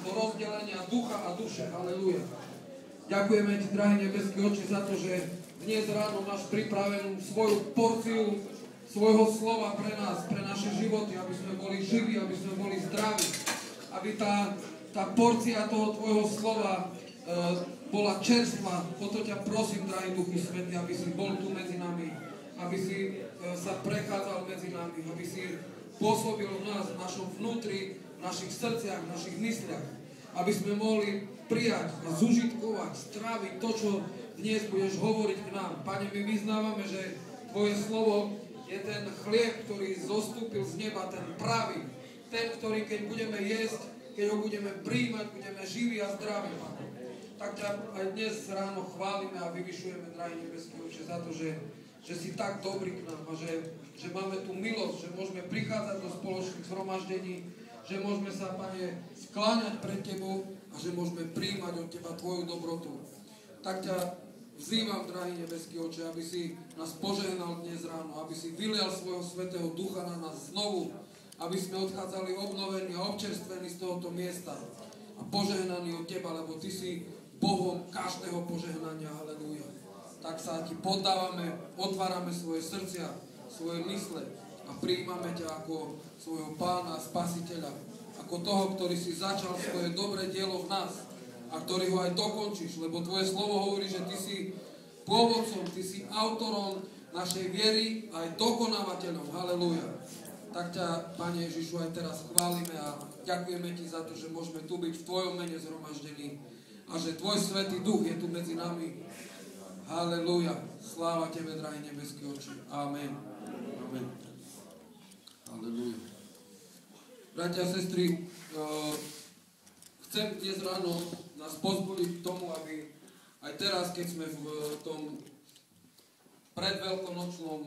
do rozdelenia ducha a duše. Halelúja. Ďakujeme Ti, drahý nebeský Otče, za to, že dnes ráno máš pripravenú svoju porciu svojho slova pre nás, pre naše životy, aby sme boli živí, aby sme boli zdraví. Aby tá porcia toho Tvojho slova bola čerstvá. O to ťa prosím, drahý Duchu Svätý, aby si bol tu medzi nami, aby si sa prechádzal medzi nami, aby si pôsobil v nás, v našom vnútri, v našich srdciach, v našich mysliach, aby sme mohli prijať a zužitkovať, stráviť to, čo dnes budeš hovoriť k nám. Pane, my vyznávame, že Tvoje slovo je ten chlieb, ktorý zostúpil z neba, ten pravý, ten, ktorý keď budeme jesť, keď ho budeme príjmať, budeme živí a zdraví, Pane. Tak ťa aj dnes ráno chválime a vyvyšujeme, drahý nebeský Otče, za to, že si tak dobrý k nám a že máme tú milosť, že môžeme prichádzať do spoločných zhromaždení, že môžeme sa, Pane, skláňať pred Tebou a že môžeme prijímať od Teba Tvoju dobrotu. Tak ťa vzývam, drahý nebeský Otče, aby si nás požehnal dnes ráno, aby si vylial svojho svätého ducha na nás znovu, aby sme odchádzali obnovení a občerstvení z tohoto miesta a požehnaní od Teba, lebo Ty si Bohom každého požehnania. Halelúja. Tak sa Ti poddávame, otvárame svoje srdcia, svoje mysle a prijímame ťa ako svojho Pána a Spasiteľa, ako toho, ktorý si začal svoje dobré dielo v nás a ktorý ho aj dokončíš, lebo Tvoje slovo hovorí, že Ty si pôvodcom, Ty si autorom našej viery a aj dokonávateľom. Halelúja. Tak ťa, Pane Ježišu, aj teraz chválime a ďakujeme Ti za to, že môžeme tu byť v Tvojom mene zhromaždení a že Tvoj Svätý Duch je tu medzi nami. Halelúja. Sláva Tebe, drahý nebeský Otče. Amen. Amen. Halelúja. Bratia a sestry, chcem dnes ráno nás pozbudiť k tomu, aby aj teraz, keď sme v tom predveľkonočnom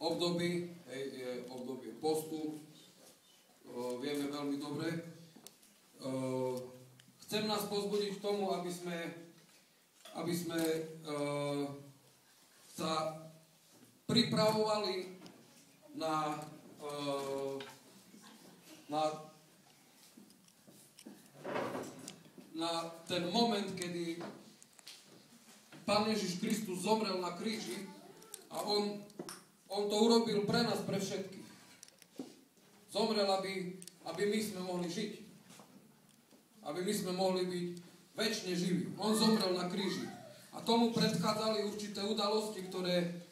období, je obdobie postu, vieme veľmi dobre, chcem nás pozbudiť k tomu, aby sme sa pripravovali na ten moment, kedy Pán Ježiš Kristus zomrel na kríži a on to urobil pre nás, pre všetkých. Zomrel, aby my sme mohli žiť. Aby my sme mohli byť večne živí. On zomrel na kríži. A tomu predchádzali určité udalosti, ktoré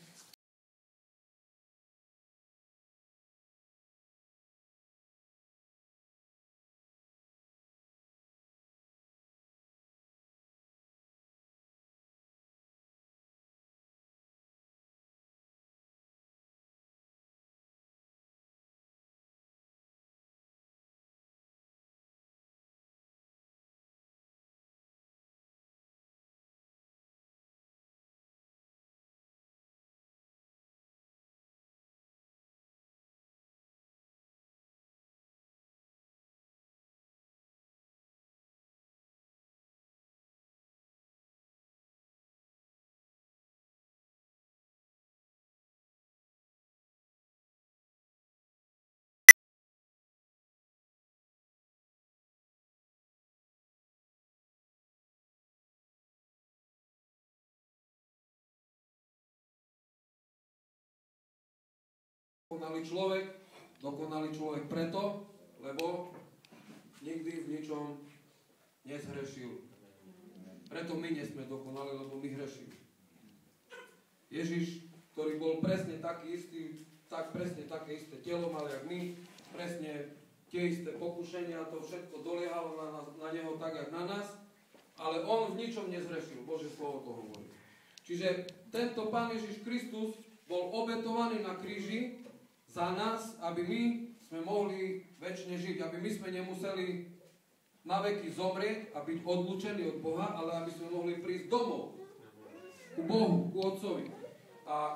dokonalý človek preto, lebo nikdy v ničom nezhrešil. Preto my nie sme dokonali, lebo my hrešíme. Ježiš, ktorý bol presne taký istý, presne také isté telo mal jak my, presne tie isté pokušenia, to všetko doliehalo na neho tak, jak na nás, ale on v ničom nezhrešil. Božie slovo to hovorí. Čiže tento Pán Ježiš Kristus bol obetovaný na kríži za nás, aby my sme mohli večne žiť, aby my sme nemuseli na veky zomrieť a byť odlúčení od Boha, ale aby sme mohli prísť domov, ku Bohu, ku Otcovi. A